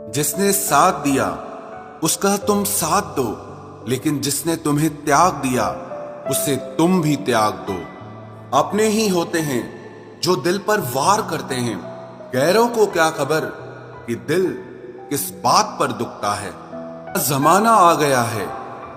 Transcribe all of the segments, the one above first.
जिसने साथ दिया उसका तुम साथ दो, लेकिन जिसने तुम्हें त्याग दिया उसे तुम भी त्याग दो। अपने ही होते हैं जो दिल पर वार करते हैं, गैरों को क्या खबर कि दिल किस बात पर दुखता है। जमाना आ गया है,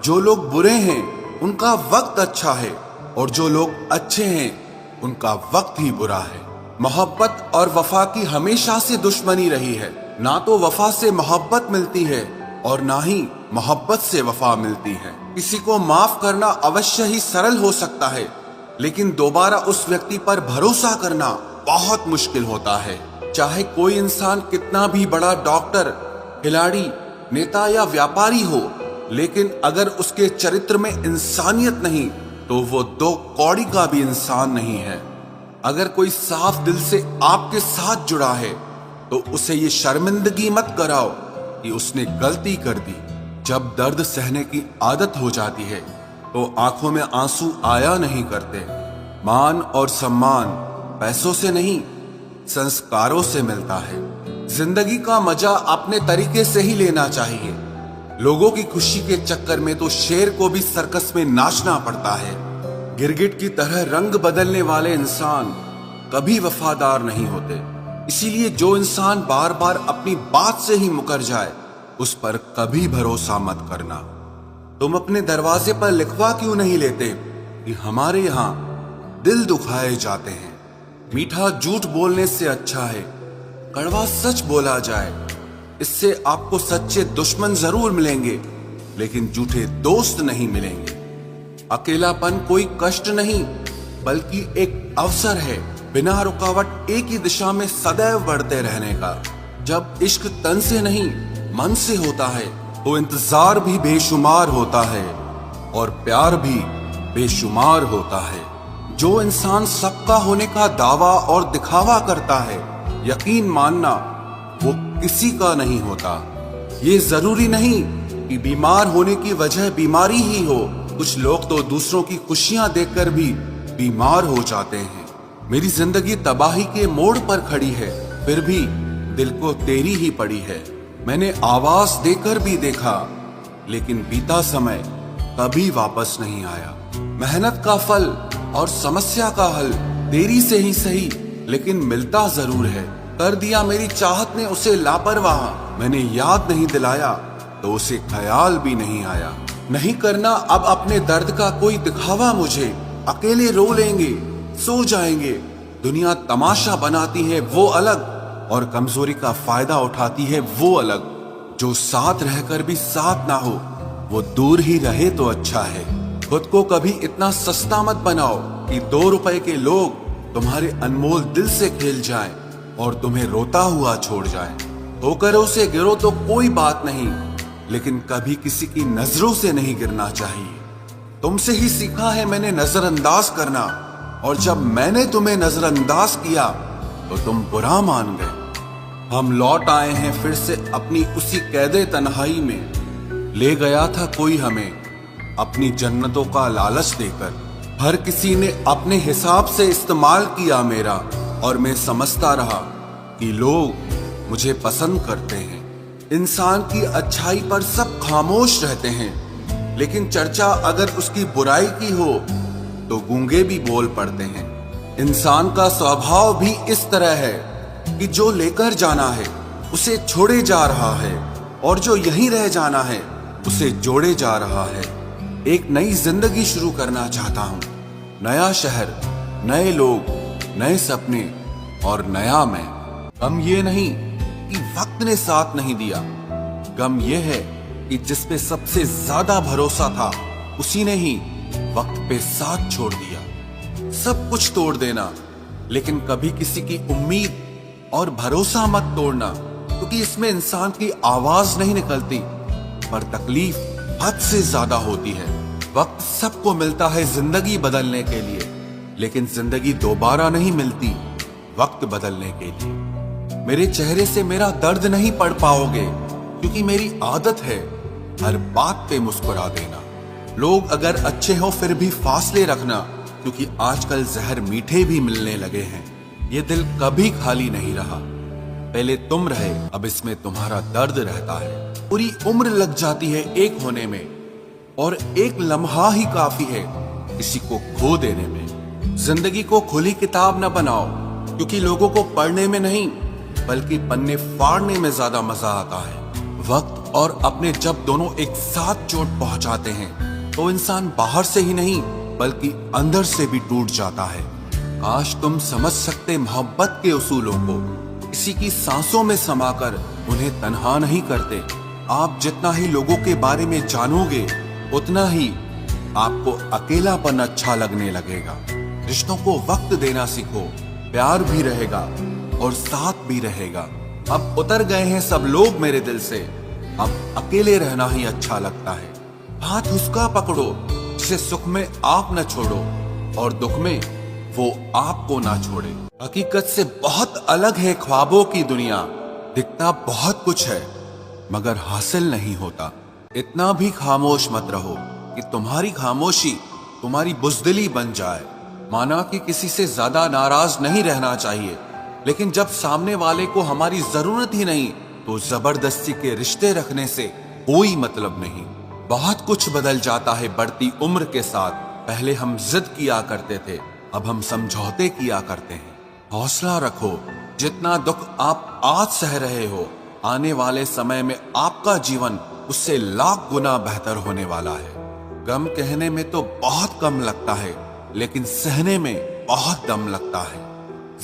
जो लोग बुरे हैं उनका वक्त अच्छा है, और जो लोग अच्छे हैं उनका वक्त ही बुरा है। मोहब्बत और वफा की हमेशा से दुश्मनी रही है। ना तो वफा से मोहब्बत मिलती है और ना ही मोहब्बत से वफा मिलती है। किसी को माफ करना अवश्य ही सरल हो सकता है, लेकिन दोबारा उस व्यक्ति पर भरोसा करना बहुत मुश्किल होता है। चाहे कोई इंसान कितना भी बड़ा डॉक्टर, खिलाड़ी, नेता या व्यापारी हो, लेकिन अगर उसके चरित्र में इंसानियत नहीं तो वो दो कौड़ी का भी इंसान नहीं है। अगर कोई साफ दिल से आपके साथ जुड़ा है तो उसे ये शर्मिंदगी मत कराओ कि उसने गलती कर दी। जब दर्द सहने की आदत हो जाती है तो आंखों में आंसू आया नहीं करते। मान और सम्मान पैसों से नहीं, संस्कारों से मिलता है। जिंदगी का मजा अपने तरीके से ही लेना चाहिए। लोगों की खुशी के चक्कर में तो शेर को भी सर्कस में नाचना पड़ता है। गिरगिट की तरह रंग बदलने वाले इंसान कभी वफादार नहीं होते। इसीलिए जो इंसान बार बार अपनी बात से ही मुकर जाए उस पर कभी भरोसा मत करना। तुम अपने दरवाजे पर लिखवा क्यों नहीं लेते कि हमारे यहाँ दिल दुखाए जाते हैं। मीठा झूठ बोलने से अच्छा है कड़वा सच बोला जाए। इससे आपको सच्चे दुश्मन जरूर मिलेंगे, लेकिन झूठे दोस्त नहीं मिलेंगे। अकेलापन कोई कष्ट नहीं बल्कि एक अवसर है, बिना रुकावट एक ही दिशा में सदैव बढ़ते रहने का। जब इश्क तन से नहीं मन से होता है तो इंतजार भी बेशुमार होता है और प्यार भी बेशुमार होता है। जो इंसान सबका होने का दावा और दिखावा करता है, यकीन मानना वो किसी का नहीं होता। ये जरूरी नहीं कि बीमार होने की वजह बीमारी ही हो। कुछ लोग तो दूसरों की खुशियां देखकर भी बीमार हो जाते हैं। मेरी जिंदगी तबाही के मोड़ पर खड़ी है, फिर भी दिल को तेरी ही पड़ी है। मैंने आवाज देकर भी देखा, लेकिन बीता समय कभी वापस नहीं आया। मेहनत का फल और समस्या का हल देरी से ही सही, लेकिन मिलता जरूर है। कर दिया मेरी चाहत ने उसे लापरवाह, मैंने याद नहीं दिलाया तो उसे ख्याल भी नहीं आया। नहीं करना अब अपने दर्द का कोई दिखावा मुझे। अकेले रो लेंगे, सो जाएंगे। दुनिया तमाशा बनाती है वो अलग, और कमजोरी का फायदा उठाती है वो अलग। जो साथ रहकर भी साथ ना हो वो दूर ही रहे तो अच्छा है। खुद को कभी इतना सस्ता मत बनाओ कि 2 रुपए के लोग तुम्हारे अनमोल दिल से खेल जाएं और तुम्हें रोता हुआ छोड़ जाएं। ठोकरों से गिरो तो कोई बात नहीं, लेकिन कभी किसी की नजरों से नहीं गिरना चाहिए। तुमसे ही सीखा है मैंने नजरअंदाज करना, और जब मैंने तुम्हें नजरअंदाज किया तो तुम बुरा मान गए। हम लौट आए हैं फिर से अपनी उसी कैदे तन्हाई में। ले गया था कोई हमें अपनी जन्नतों का लालच देकर। हर किसी ने अपने हिसाब से इस्तेमाल किया मेरा, और मैं समझता रहा कि लोग मुझे पसंद करते हैं। इंसान की अच्छाई पर सब खामोश रहते हैं, लेकिन चर्चा अगर उसकी बुराई की हो तो गूंगे भी बोल पड़ते हैं। इंसान का स्वभाव भी इस तरह है कि जो लेकर जाना है उसे छोड़े जा रहा है, और जो यहीं रह जाना है उसे जोड़े जा रहा है। एक नई जिंदगी शुरू करना चाहता हूँ। नया शहर, नए लोग, नए सपने और नया मैं। गम ये नहीं कि वक्त ने साथ नहीं दिया, गम ये है कि जिस पे सबसे ज्यादा भरोसा था उसी ने ही वक्त पे साथ छोड़ दिया। सब कुछ तोड़ देना, लेकिन कभी किसी की उम्मीद और भरोसा मत तोड़ना, क्योंकि इसमें इंसान की आवाज नहीं निकलती पर तकलीफ हद से ज्यादा होती है। वक्त सबको मिलता है जिंदगी बदलने के लिए, लेकिन जिंदगी दोबारा नहीं मिलती वक्त बदलने के लिए। मेरे चेहरे से मेरा दर्द नहीं पढ़ पाओगे, क्योंकि मेरी आदत है हर बात पे मुस्कुरा देना। लोग अगर अच्छे हो फिर भी फासले रखना, क्योंकि आजकल जहर मीठे भी मिलने लगे हैं। ये दिल कभी खाली नहीं रहा। पहले तुम रहे, अब इसमें तुम्हारा दर्द रहता है। पूरी उम्र लग जाती है एक होने में, और एक लम्हा ही काफी है किसी को खो देने में। जिंदगी को खुली किताब न बनाओ, क्योंकि लोगों को पढ़ने में नहीं बल्कि पन्ने फाड़ने में ज्यादा मजा आता है। वक्त और अपने जब दोनों एक साथ चोट पहुंचाते हैं तो इंसान बाहर से ही नहीं बल्कि अंदर से भी टूट जाता है। काश तुम समझ सकते मोहब्बत के उसूलों को, किसी की सांसों में समाकर उन्हें तन्हा नहीं करते। आप जितना ही लोगों के बारे में जानोगे उतना ही आपको अकेलापन अच्छा लगने लगेगा। रिश्तों को वक्त देना सीखो, प्यार भी रहेगा और साथ भी रहेगा। अब उतर गए हैं सब लोग मेरे दिल से, अब अकेले रहना ही अच्छा लगता है। हाथ उसका पकड़ो जिसे सुख में आप न छोड़ो और दुख में वो आपको ना छोड़े। हकीकत से बहुत अलग है ख्वाबों की दुनिया, दिखता बहुत कुछ है मगर हासिल नहीं होता। इतना भी खामोश मत रहो कि तुम्हारी खामोशी तुम्हारी बुज़दिली बन जाए। माना कि किसी से ज्यादा नाराज नहीं रहना चाहिए, लेकिन जब सामने वाले को हमारी जरूरत ही नहीं तो जबरदस्ती के रिश्ते रखने से कोई मतलब नहीं। बहुत कुछ बदल जाता है बढ़ती उम्र के साथ। पहले हम जिद किया करते थे, अब हम समझौते किया करते हैं। हौसला रखो, जितना दुख आप आज सह रहे हो आने वाले समय में आपका जीवन उससे लाख गुना बेहतर होने वाला है। गम कहने में तो बहुत कम लगता है, लेकिन सहने में बहुत दम लगता है।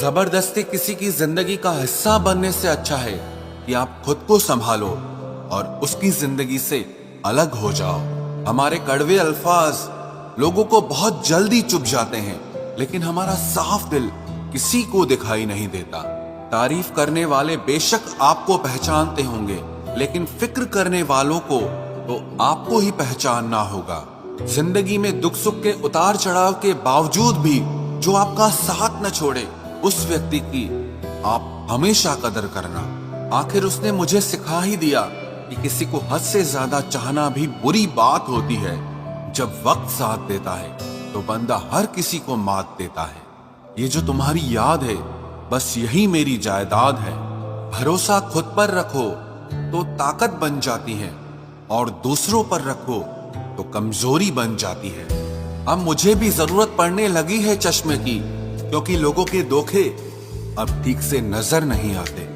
जबरदस्ती किसी की जिंदगी का हिस्सा बनने से अच्छा है कि आप खुद को संभालो और उसकी जिंदगी से अलग हो जाओ। हमारे कड़वे अल्फाज लोगों को बहुत जल्दी चुभ जाते हैं, लेकिन हमारा साफ दिल किसी को दिखाई नहीं देता। तारीफ करने वाले बेशक आपको पहचानते होंगे, लेकिन फिक्र करने वालों को तो आपको ही पहचानना होगा। जिंदगी में दुख सुख के उतार चढ़ाव के बावजूद भी जो आपका साथ न छोड़े, उस व्यक्ति की आप हमेशा कदर करना। आखिर उसने मुझे सिखा ही दिया कि किसी को हद से ज्यादा चाहना भी बुरी बात होती है। जब वक्त साथ देता है तो बंदा हर किसी को मात देता है। ये जो तुम्हारी याद है बस यही मेरी जायदाद है। भरोसा खुद पर रखो तो ताकत बन जाती है और दूसरों पर रखो तो कमजोरी बन जाती है। अब मुझे भी जरूरत पड़ने लगी है चश्मे की, क्योंकि लोगों के धोखे अब ठीक से नजर नहीं आते।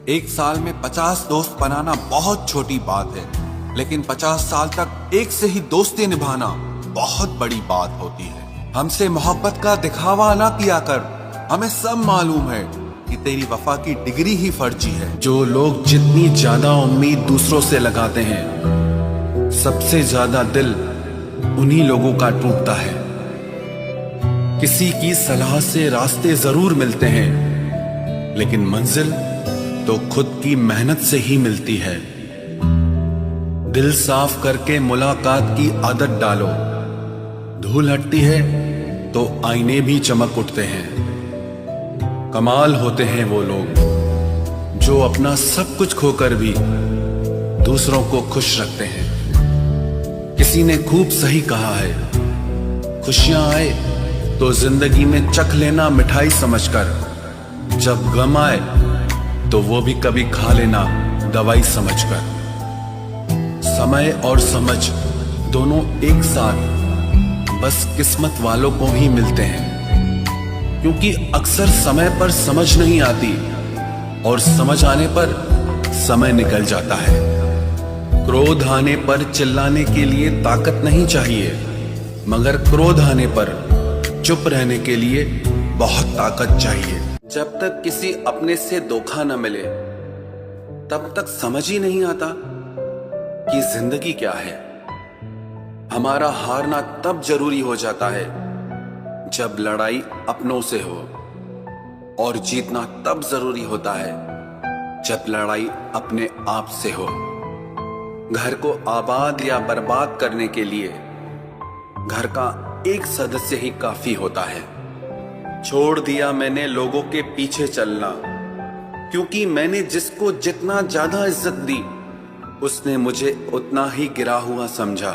एक साल में 50 दोस्त बनाना बहुत छोटी बात है, लेकिन 50 साल तक एक से ही दोस्ती निभाना बहुत बड़ी बात होती है। हमसे मोहब्बत का दिखावा ना किया कर, हमें सब मालूम है कि तेरी वफा की डिग्री ही फर्जी है। जो लोग जितनी ज्यादा उम्मीद दूसरों से लगाते हैं, सबसे ज्यादा दिल उन्हीं लोगों का टूटता है। किसी की सलाह से रास्ते जरूर मिलते हैं, लेकिन मंजिल तो खुद की मेहनत से ही मिलती है। दिल साफ करके मुलाकात की आदत डालो, धूल हटती है तो आईने भी चमक उठते हैं। कमाल होते हैं वो लोग जो अपना सब कुछ खोकर भी दूसरों को खुश रखते हैं। किसी ने खूब सही कहा है, खुशियां आए तो जिंदगी में चख लेना मिठाई समझकर, जब गम आए तो वो भी कभी खा लेना दवाई समझकर। समय और समझ दोनों एक साथ बस किस्मत वालों को ही मिलते हैं, क्योंकि अक्सर समय पर समझ नहीं आती और समझ आने पर समय निकल जाता है। क्रोध आने पर चिल्लाने के लिए ताकत नहीं चाहिए, मगर क्रोध आने पर चुप रहने के लिए बहुत ताकत चाहिए। जब तक किसी अपने से धोखा न मिले तब तक समझ ही नहीं आता कि जिंदगी क्या है। हमारा हारना तब जरूरी हो जाता है जब लड़ाई अपनों से हो, और जीतना तब जरूरी होता है जब लड़ाई अपने आप से हो। घर को आबाद या बर्बाद करने के लिए घर का एक सदस्य ही काफी होता है। छोड़ दिया मैंने लोगों के पीछे चलना, क्योंकि मैंने जिसको जितना ज्यादा इज्जत दी उसने मुझे उतना ही गिरा हुआ समझा।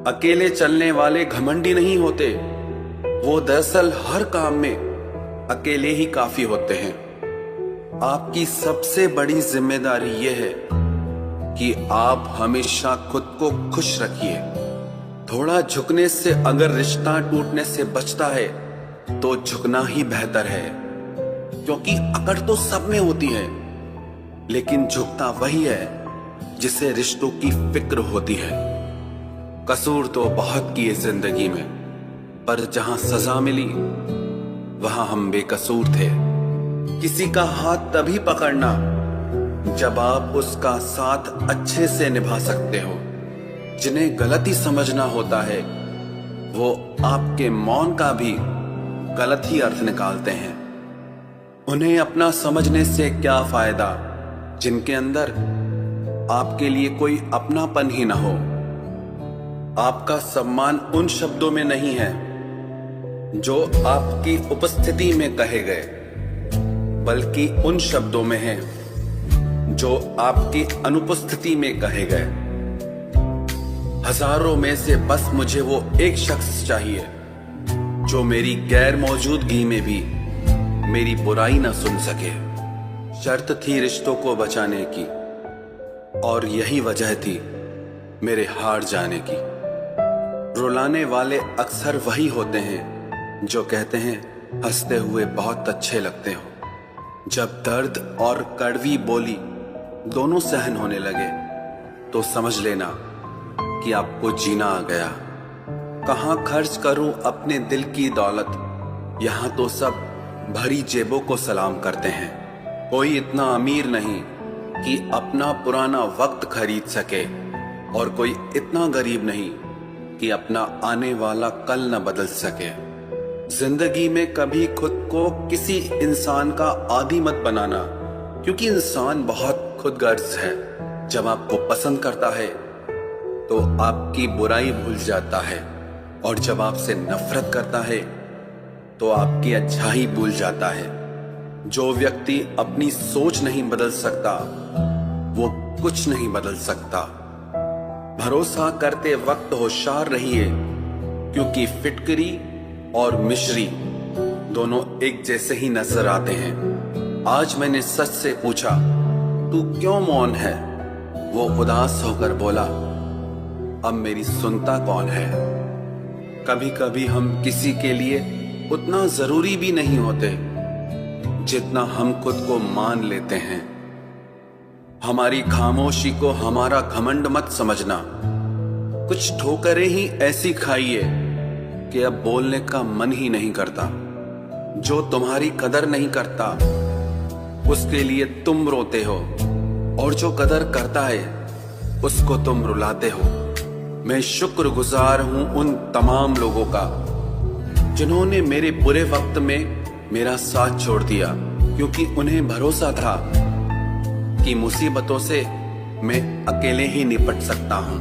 अकेले चलने वाले घमंडी नहीं होते, वो दरअसल हर काम में अकेले ही काफी होते हैं। आपकी सबसे बड़ी जिम्मेदारी यह है कि आप हमेशा खुद को खुश रखिए। थोड़ा झुकने से अगर रिश्ता टूटने से बचता है तो झुकना ही बेहतर है, क्योंकि अकड़ तो सब में होती है, लेकिन झुकता वही है जिसे रिश्तों की फिक्र होती है। कसूर तो बहुत किए जिंदगी में, पर जहां सजा मिली वहां हम बेकसूर थे। किसी का हाथ तभी पकड़ना जब आप उसका साथ अच्छे से निभा सकते हो। जिन्हें गलती समझना होता है वो आपके मौन का भी गलत ही अर्थ निकालते हैं। उन्हें अपना समझने से क्या फायदा जिनके अंदर आपके लिए कोई अपनापन ही ना हो। आपका सम्मान उन शब्दों में नहीं है जो आपकी उपस्थिति में कहे गए, बल्कि उन शब्दों में है जो आपकी अनुपस्थिति में कहे गए। हजारों में से बस मुझे वो एक शख्स चाहिए जो मेरी गैर मौजूदगी में भी मेरी बुराई ना सुन सके। शर्त थी रिश्तों को बचाने की, और यही वजह थी मेरे हार जाने की। रुलाने वाले अक्सर वही होते हैं जो कहते हैं हंसते हुए बहुत अच्छे लगते हो। जब दर्द और कड़वी बोली दोनों सहन होने लगे तो समझ लेना कि आपको जीना आ गया। कहां खर्च करूं अपने दिल की दौलत, यहां तो सब भरी जेबों को सलाम करते हैं। कोई इतना अमीर नहीं कि अपना पुराना वक्त खरीद सके, और कोई इतना गरीब नहीं कि अपना आने वाला कल न बदल सके। जिंदगी में कभी खुद को किसी इंसान का आदी मत बनाना, क्योंकि इंसान बहुत खुदगर्ज है। जब आपको पसंद करता है तो आपकी बुराई भूल जाता है, और जब आपसे नफरत करता है तो आपकी अच्छाई भूल जाता है। जो व्यक्ति अपनी सोच नहीं बदल सकता वो कुछ नहीं बदल सकता। भरोसा करते वक्त होशियार रहिए, क्योंकि फिटकरी और मिश्री दोनों एक जैसे ही नजर आते हैं। आज मैंने सच से पूछा, तू क्यों मौन है? वो उदास होकर बोला, अब मेरी सुनता कौन है? कभी कभी हम किसी के लिए उतना जरूरी भी नहीं होते जितना हम खुद को मान लेते हैं। हमारी खामोशी को हमारा घमंड मत समझना। कुछ ठोकरें ही ऐसी खाइए कि अब बोलने का मन ही नहीं करता। जो तुम्हारी कदर नहीं करता उसके लिए तुम रोते हो, और जो कदर करता है उसको तुम रुलाते हो। मैं शुक्रगुजार हूं उन तमाम लोगों का जिन्होंने मेरे बुरे वक्त में मेरा साथ छोड़ दिया, क्योंकि उन्हें भरोसा था कि मुसीबतों से मैं अकेले ही निपट सकता हूं।